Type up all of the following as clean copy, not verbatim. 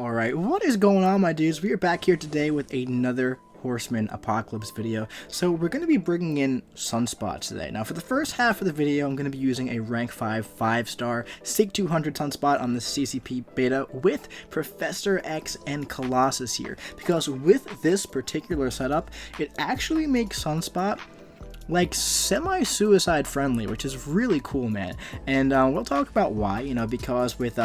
Alright, what is going on, my dudes? We are back here today with another Horseman Apocalypse video. So we're going to be bringing in Sunspot today. Now for the first half of the video, I'm going to be using a rank 5 5-star Sig 200 Sunspot on the CCP beta with Professor X and Colossus here. Because with this particular setup, it actually makes Sunspot like semi-suicide friendly, which is really cool, man. And we'll talk about why, you know, because with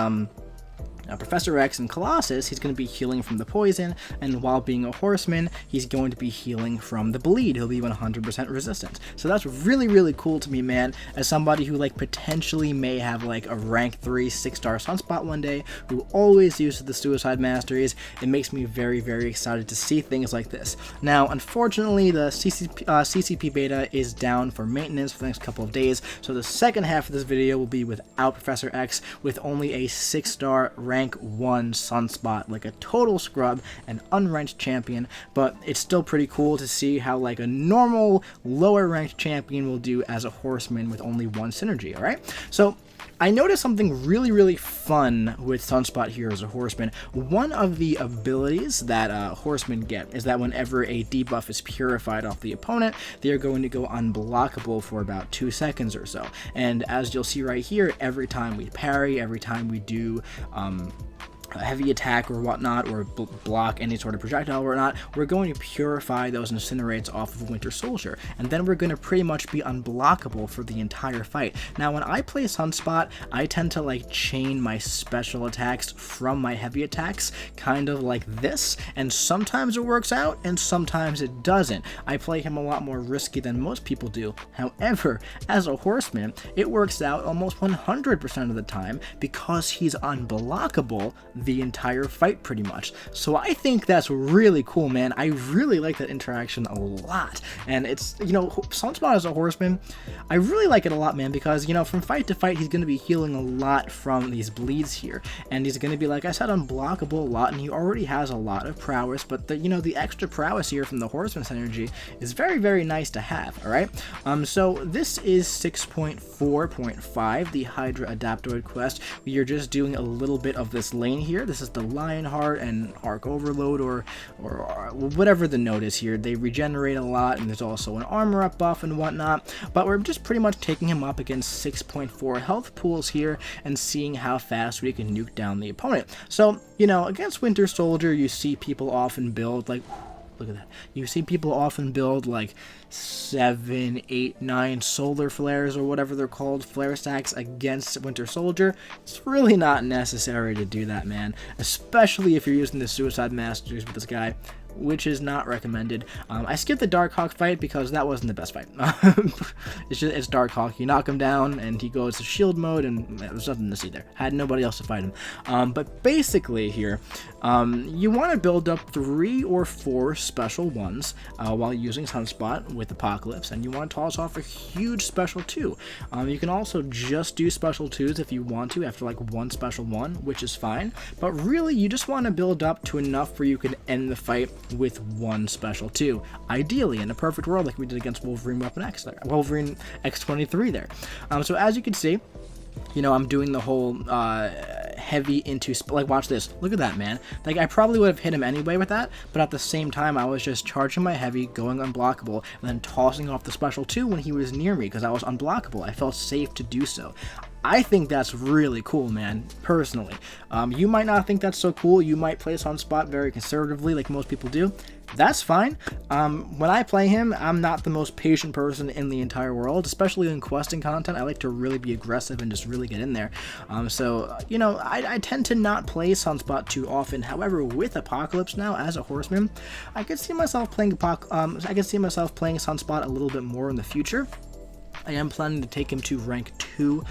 Professor X and Colossus, he's going to be healing from the poison, and while being a horseman, he's going to be healing from the bleed. He'll be 100% resistant. So that's really, really cool to me, man, as somebody who like potentially may have like a rank 3 6-star Sunspot one day, who always uses the suicide masteries. It makes me very, very excited to see things like this. Now, unfortunately, the CCP beta is down for maintenance for the next couple of days, so the second half of this video will be without Professor X, with only a 6-star rank 1 Sunspot, like a total scrub, an unranked champion. But it's still pretty cool to see how like a normal lower ranked champion will do as a horseman with only 1 synergy. Alright, so I noticed something really, really fun with Sunspot here as a horseman. One of the abilities that horsemen get is that whenever a debuff is purified off the opponent, they are going to go unblockable for about 2 seconds or so. And as you'll see right here, every time we parry, every time we do a heavy attack or whatnot, or block any sort of projectile or whatnot, we're going to purify those incinerates off of Winter Soldier, and then we're going to pretty much be unblockable for the entire fight. Now when I play Sunspot, I tend to like chain my special attacks from my heavy attacks, kind of like this, and sometimes it works out and sometimes it doesn't. I play him a lot more risky than most people do. However, as a horseman, it works out almost 100% of the time because he's unblockable the entire fight pretty much. So I think that's really cool, man. I really like that interaction a lot. And it's, you know, Sunspot as a horseman, I really like it a lot, man, because, you know, from fight to fight, he's going to be healing a lot from these bleeds here. And he's going to be, like I said, unblockable a lot, and he already has a lot of prowess, but the, you know, the extra prowess here from the horseman synergy is very, very nice to have, alright? So this is 6.4.5, the Hydra Adaptoid quest. We are just doing a little bit of this lane here. This is the Lionheart and Arc Overload, or whatever the note is here. They regenerate a lot, and there's also an armor up buff and whatnot, but we're just pretty much taking him up against 6.4 health pools here and seeing how fast we can nuke down the opponent. So, you know, against Winter Soldier, you see people often build like, look at that. You see people often build like 7, 8, 9 solar flares, or whatever they're called, flare stacks against Winter Soldier. It's really not necessary to do that, man. Especially if you're using the Suicide Masters with this guy, which is not recommended. I skipped the Darkhawk fight because that wasn't the best fight. It's Darkhawk. You knock him down and he goes to shield mode, and there's nothing to see there. Had nobody else to fight him. But basically here, you want to build up 3 or 4 special ones while using Sunspot with Apocalypse, and you want to toss off a huge special 2. You can also just do special 2s if you want to after like 1 special 1, which is fine, but really you just want to build up to enough where you can end the fight with 1 special 2, ideally in a perfect world like we did against Wolverine Weapon X there, Wolverine X23 there. So as you can see, you know, I'm doing the whole heavy into, like, watch this, look at that, man. Like, I probably would have hit him anyway with that, but at the same time I was just charging my heavy, going unblockable, and then tossing off the special 2 when he was near me because I was unblockable. I felt safe to do so. I think that's really cool, man, personally. You might not think that's so cool. You might play Sunspot very conservatively like most people do. That's fine. When I play him, I'm not the most patient person in the entire world, especially in questing content. I like to really be aggressive and just really get in there. So, you know, I tend to not play Sunspot too often. However, with Apocalypse now as a horseman, I could see myself playing Sunspot a little bit more in the future. I am planning to take him to rank 2.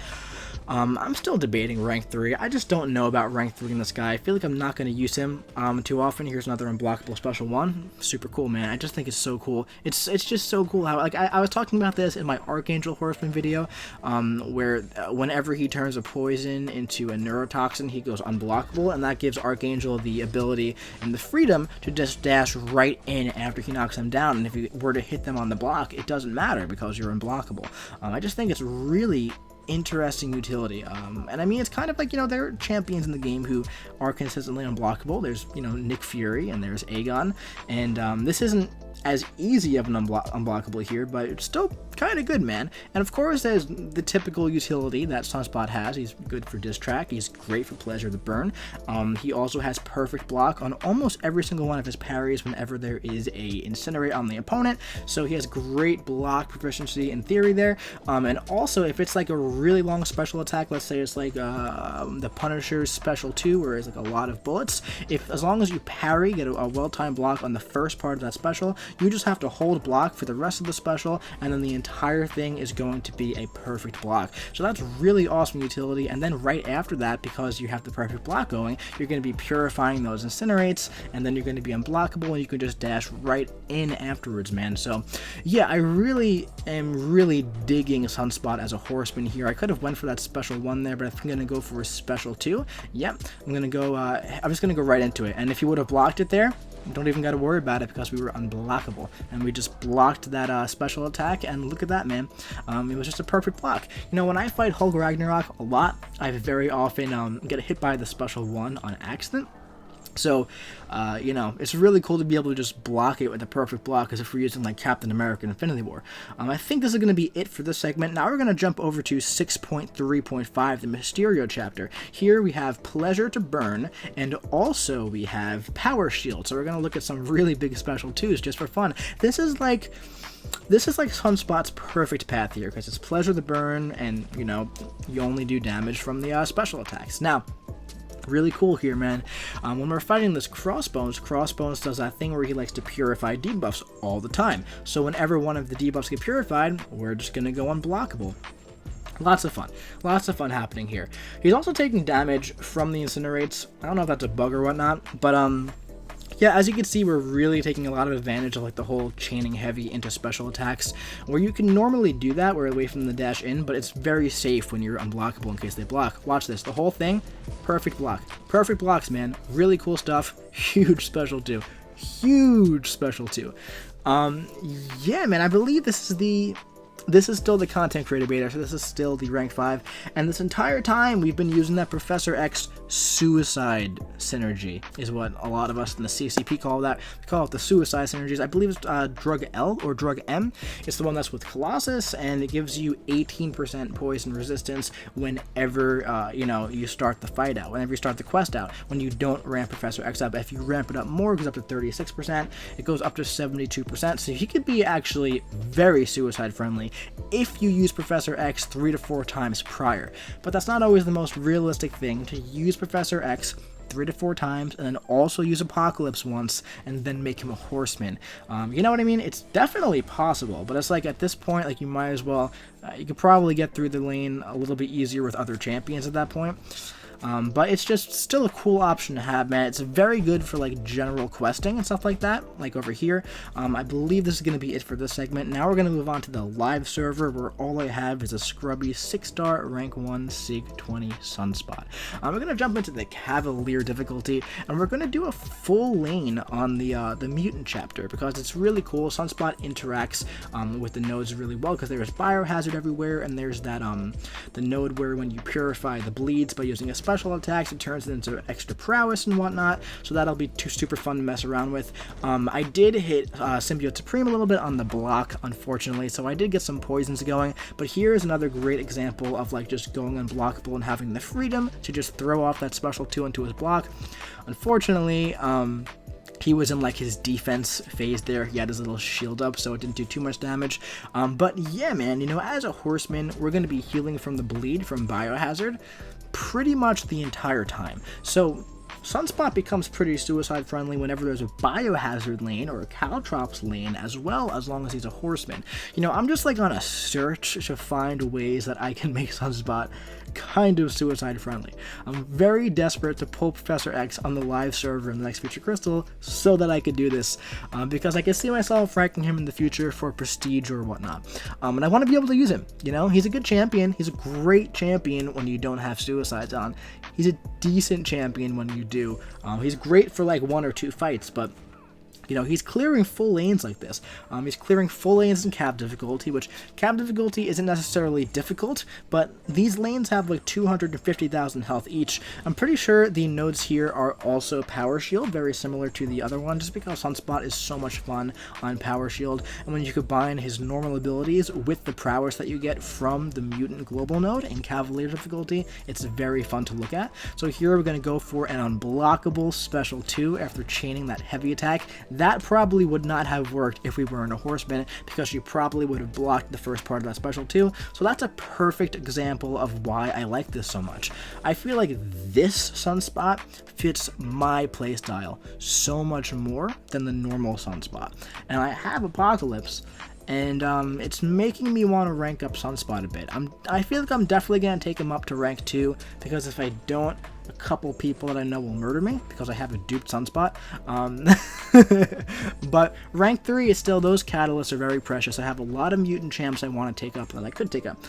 I'm still debating rank 3. I just don't know about rank 3 in this guy. I feel like I'm not going to use him too often. Here's another unblockable special 1. Super cool, man. I just think it's so cool. It's just so cool how, like, I was talking about this in my Archangel Horseman video, where whenever he turns a poison into a neurotoxin, he goes unblockable, and that gives Archangel the ability and the freedom to just dash right in after he knocks them down, and if you were to hit them on the block, it doesn't matter because you're unblockable. I just think it's really interesting utility. And I mean, it's kind of like, there are champions in the game who are consistently unblockable. There's, Nick Fury, and there's Aegon, and this isn't as easy of an unblockable here, but it's still kind of good, man. And of course, there's the typical utility that Sunspot has. He's good for diss track. He's great for pleasure to burn. He also has perfect block on almost every single one of his parries whenever there is a incinerate on the opponent. So he has great block proficiency in theory there. And also, if it's like a really long special attack, let's say it's like the Punisher's special 2, where it's like a lot of bullets, as long as you parry, get a well-timed block on the first part of that special, you just have to hold block for the rest of the special, and then the entire thing is going to be a perfect block. So that's really awesome utility. And then right after that, because you have the perfect block going, you're going to be purifying those incinerates, and then you're going to be unblockable, and you can just dash right in afterwards, man. So yeah, I really am digging Sunspot as a horseman here. I could have went for that special 1 there, but I think I'm going to go for a special 2. Yep, I'm going to go, I'm just going to go right into it. And if you would have blocked it there, don't even got to worry about it, because we were unblockable, and we just blocked that special attack, and look at that, man. It was just a perfect block. When I fight Hulk Ragnarok a lot, I very often get hit by the special 1 on accident. So, it's really cool to be able to just block it with a perfect block, as if we're using like Captain America Infinity War. I think this is going to be it for this segment. Now we're going to jump over to 6.3.5, the Mysterio chapter. Here we have Pleasure to Burn, and also we have Power Shield. So we're going to look at some really big special 2s just for fun. This is like Sunspot's perfect path here, because it's Pleasure to Burn, and, you only do damage from the special attacks. Now, really cool here, man. When we're fighting this Crossbones does that thing where he likes to purify debuffs all the time. So whenever one of the debuffs get purified, we're just gonna go unblockable. Lots of fun happening here. He's also taking damage from the incinerates. I don't know if that's a bug or whatnot, but yeah, as you can see, we're really taking a lot of advantage of like the whole chaining heavy into special attacks, where you can normally do that, we're away from the dash in, but it's very safe when you're unblockable in case they block. Watch this, the whole thing, perfect block. Perfect blocks, man. Really cool stuff. Huge special 2. Huge special 2. Yeah, man, I believe this is still the content creator beta, so this is still the rank 5, and this entire time we've been using that Professor X suicide synergy, is what a lot of us in the CCP call that. We call it the suicide synergies. I believe it's drug L or drug M. It's the one that's with Colossus, and it gives you 18% poison resistance whenever you start the fight out, whenever you start the quest out, when you don't ramp Professor X up. If you ramp it up more, it goes up to 36%, it goes up to 72%, so he could be actually very suicide friendly if you use Professor X 3 to 4 times prior. But that's not always the most realistic thing, to use Professor X 3 to 4 times and then also use Apocalypse once and then make him a horseman. You know what I mean? It's definitely possible, but it's like at this point, like, you might as well, you could probably get through the lane a little bit easier with other champions at that point. But it's just still a cool option to have, man. It's very good for like general questing and stuff like that, like over here. I believe this is going to be it for this segment. Now we're going to move on to the live server, where all I have is a scrubby 6-star rank 1 Sig 20 Sunspot. We're going to jump into the Cavalier difficulty, and we're going to do a full lane on the Mutant chapter, because it's really cool. Sunspot interacts with the nodes really well, because there's biohazard everywhere, and there's that the node where when you purify the bleeds by using a special attacks, it turns it into extra prowess and whatnot, so that'll be super fun to mess around with. I did hit Symbiote Supreme a little bit on the block, unfortunately, so I did get some poisons going, but here's another great example of like just going unblockable and having the freedom to just throw off that special 2 into his block. Unfortunately, he was in like his defense phase there. He had his little shield up, so it didn't do too much damage. But yeah, man, as a horseman, we're going to be healing from the bleed from biohazard pretty much the entire time. So Sunspot becomes pretty suicide friendly whenever there's a biohazard lane or a Caltrops lane, as well, as long as he's a horseman. I'm just like on a search to find ways that I can make Sunspot kind of suicide friendly. I'm very desperate to pull Professor X on the live server in the next Future Crystal so that I could do this, because I can see myself ranking him in the future for prestige or whatnot, and I want to be able to use him. He's a good champion. He's a great champion when you don't have suicides on. He's a decent champion when you do. He's great for like 1 or 2 fights, but You know, he's clearing full lanes like this. He's clearing full lanes in cap difficulty, which cap difficulty isn't necessarily difficult, but these lanes have like 250,000 health each. I'm pretty sure the nodes here are also power shield, very similar to the other one, just because Sunspot is so much fun on power shield. And when you combine his normal abilities with the prowess that you get from the mutant global node in cavalier difficulty, it's very fun to look at. So here we're going to go for an unblockable special 2 after chaining that heavy attack. That probably would not have worked if we were in a horseman, because you probably would have blocked the first part of that special 2. So that's a perfect example of why I like this so much. I feel like this Sunspot fits my playstyle so much more than the normal Sunspot. And I have Apocalypse, and it's making me want to rank up Sunspot a bit. I feel like I'm definitely going to take him up to rank 2, because if I don't, a couple people that I know will murder me because I have a duped Sunspot. But rank 3 is still, those catalysts are very precious. I have a lot of mutant champs I want to take up that I could take up.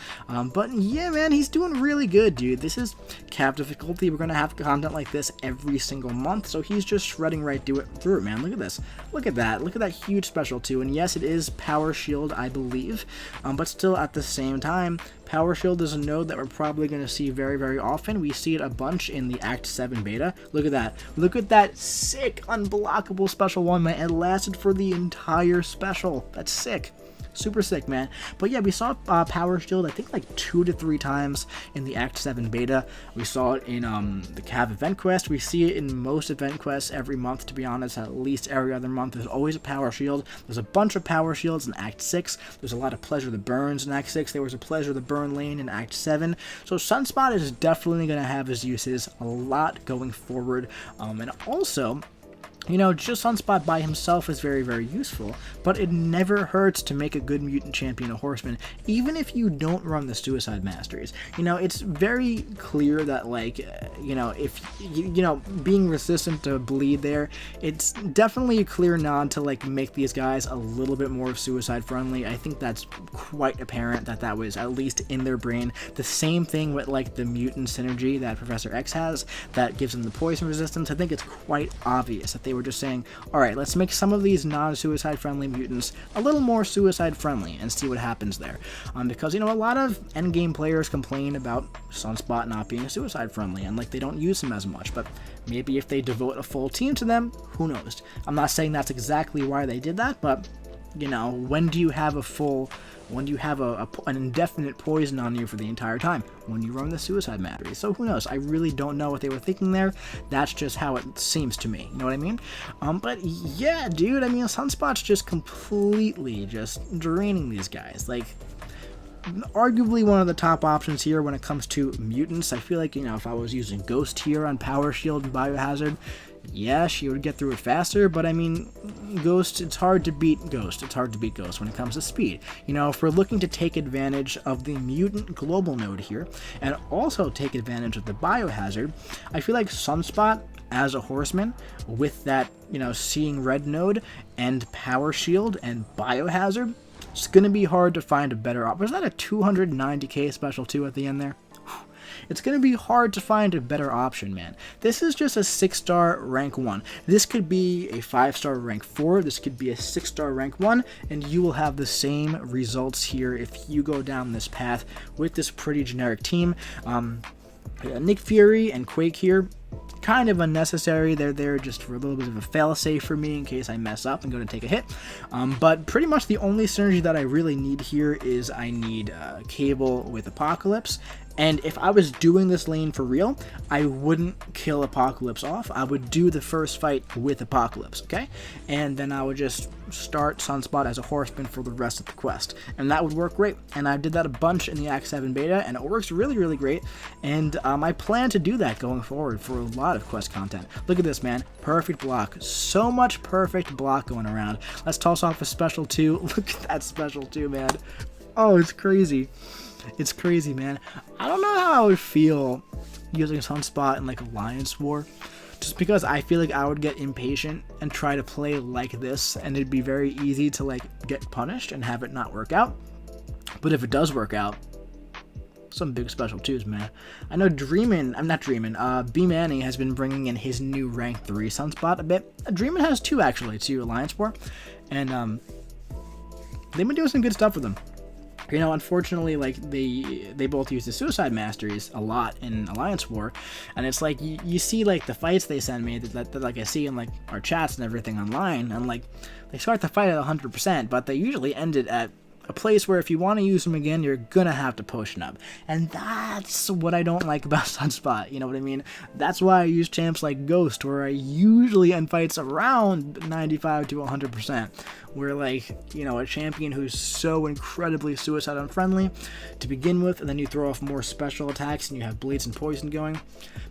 But yeah, man, he's doing really good, dude. This is cap difficulty. We're going to have content like this every single month, so he's just shredding right through it, man. Look at this. Look at that. Look at that huge special 2. And yes, it is power shield, I believe. But still, at the same time, power shield is a node that we're probably going to see very, very often. We see it a bunch in the Act 7 beta. Look at that. Look at that sick unblockable special 1, man. It lasted for the entire special. That's sick. Super sick, man. But yeah, we saw power shield, I think, like 2 to 3 times in the Act 7 beta. We saw it in the Cav event quest. We see it in most event quests every month, to be honest. At least every other month, there's always a power shield. There's a bunch of power shields in Act 6. There's a lot of Pleasure the Burns in Act 6. There was a Pleasure the Burn lane in Act 7. So Sunspot is definitely going to have his uses a lot going forward. And also, you know, just Sunspot by himself is very, very useful, but it never hurts to make a good mutant champion a horseman, even if you don't run the Suicide Masteries. You know, it's very clear that, like, you know, if, you know, being resistant to bleed there, it's definitely a clear nod to, like, make these guys a little bit more suicide friendly. I think that's quite apparent that that was at least in their brain. The same thing with, like, the mutant synergy that Professor X has that gives them the poison resistance. I think it's quite obvious that they were just saying, all right, let's make some of these non-suicide friendly mutants a little more suicide friendly and see what happens there. Because, you know, a lot of endgame players complain about Sunspot not being suicide friendly and, like, they don't use him as much, but maybe if they devote a full team to them, who knows? I'm not saying that's exactly why they did that, but, you know, when do you have an indefinite poison on you for the entire time? When you run the Suicide Mastery. So who knows? I really don't know what they were thinking there. That's just how it seems to me. You know what I mean? But yeah, dude, I mean, Sunspot's just completely just draining these guys. Like, arguably one of the top options here when it comes to mutants. I feel like, you know, if I was using Ghost here on Power Shield and Biohazard, yeah, she would get through it faster, but I mean, Ghost, it's hard to beat Ghost. It's hard to beat Ghost when it comes to speed. You know, if we're looking to take advantage of the mutant global node here, and also take advantage of the Biohazard, I feel like Sunspot as a horseman with that, you know, seeing red node and Power Shield and Biohazard, it's going to be hard to find a better option. Was that a 290k special 2 at the end there? It's going to be hard to find a better option, man. This is just a 6-star rank 1. This could be a 5-star rank 4. This could be a 6-star rank 1, and you will have the same results here if you go down this path with this pretty generic team. Nick Fury and Quake here, kind of unnecessary. They're there just for a little bit of a fail-safe for me in case I mess up and go to take a hit. But pretty much the only synergy that I really need here is I need Cable with Apocalypse. And if I was doing this lane for real, I wouldn't kill Apocalypse off. I would do the first fight with Apocalypse, okay? And then I would just start Sunspot as a horseman for the rest of the quest. And that would work great. And I did that a bunch in the Act 7 beta, and it works really, really great. And I plan to do that going forward for a lot of quest content. Look at this, man. Perfect block. So much perfect block going around. Let's toss off a special 2. Look at that special 2, man. Oh, it's crazy. It's crazy, man. I don't know how I would feel using Sunspot in like Alliance War, just because I feel like I would get impatient and try to play like this, and it'd be very easy to like get punished and have it not work out. But if it does work out, some big special 2s, man. I know B Manny has been bringing in his new rank 3 Sunspot a bit. Dreamin has 2 actually, 2 Alliance War, and they've been doing some good stuff with them. You know, unfortunately, like, they both use the Suicide Masteries a lot in Alliance War, and it's like, you see, like, the fights they send me, that like, I see in, like, our chats and everything online, and, like, they start the fight at 100%, but they usually end it at a place where if you want to use them again, you're gonna have to push up. And that's what I don't like about Sunspot, you know what I mean? That's why I use champs like Ghost, where I usually end fights around 95 to 100%, where, like, you know, a champion who's so incredibly suicide unfriendly to begin with, and then you throw off more special attacks and you have bleeds and poison going.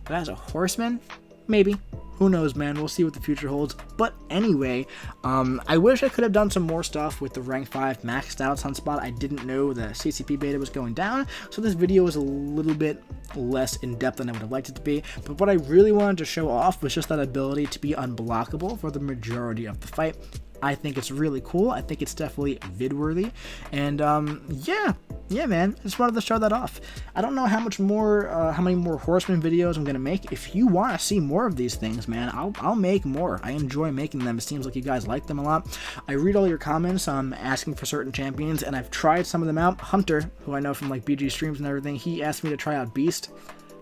But as a Horseman, maybe. Who knows, man? We'll see what the future holds. But anyway, I wish I could have done some more stuff with the rank 5 maxed out Sunspot. I didn't know the CCP beta was going down, so this video was a little bit less in-depth than I would have liked it to be. But what I really wanted to show off was just that ability to be unblockable for the majority of the fight. I think it's really cool. I think it's definitely vid-worthy. And yeah, man, just wanted to show that off. I don't know how many more Horseman videos I'm gonna make. If you want to see more of these things, man, I'll make more. I enjoy making them. It seems like you guys like them a lot. I read all your comments asking for certain champions, and I've tried some of them out. Hunter, who I know from like BG streams and everything, he asked me to try out Beast.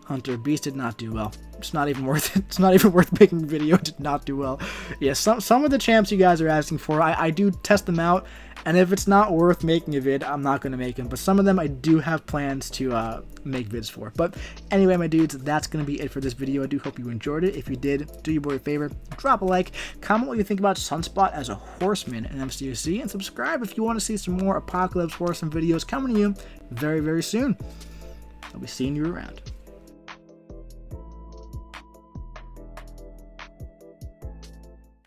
Hunter, Beast did not do well. It's not even worth it. It's not even worth making a video. It did not do well. Yeah, some of the champs you guys are asking for, I do test them out, and if it's not worth making a vid, I'm not going to make them. But some of them I do have plans to make vids for. But anyway, my dudes, that's going to be it for this video. I do hope you enjoyed it. If you did, do your boy a favor, drop a like, comment what you think about Sunspot as a Horseman in MCOC, and subscribe if you want to see some more Apocalypse Horseman videos coming to you very, very soon. I'll be seeing you around.